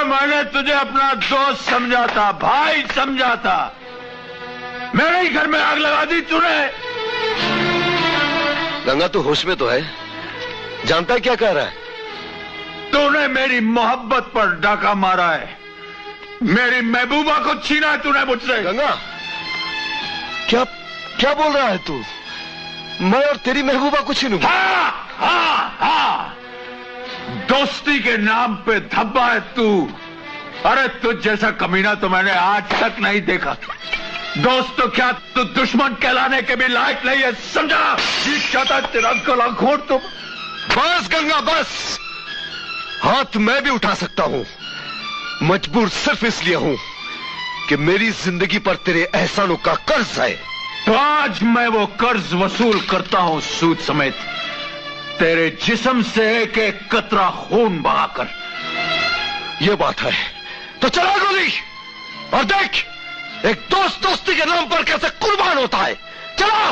मैंने तुझे अपना दोस्त समझा था, भाई समझा था। मेरे ही घर में आग लगा दी तूने। गंगा तू होश में तो है? जानता है क्या कह रहा है? तूने मेरी मोहब्बत पर डाका मारा है, मेरी महबूबा को छीना है तूने मुझसे। गंगा क्या क्या बोल रहा है तू? मैं और तेरी महबूबा को छीनूं? हाँ, हाँ, हाँ। दोस्ती के नाम पे धब्बा है तू। अरे तुझ जैसा कमीना तो मैंने आज तक नहीं देखा। दोस्त तो क्या, तू दुश्मन कहलाने के भी लायक नहीं है, समझा? जी चाहता तेरा गला घोट तुम। बस गंगा बस। हाथ मैं भी उठा सकता हूं, मजबूर सिर्फ इसलिए हूं कि मेरी जिंदगी पर तेरे एहसानों का कर्ज है। तो आज मैं वो कर्ज वसूल करता हूं सूद समेत, तेरे जिस्म से एक एक कतरा खून बहाकर। ये बात है तो चला गोली और देख एक दोस्त दोस्ती के नाम पर कैसे कुर्बान होता है। चला।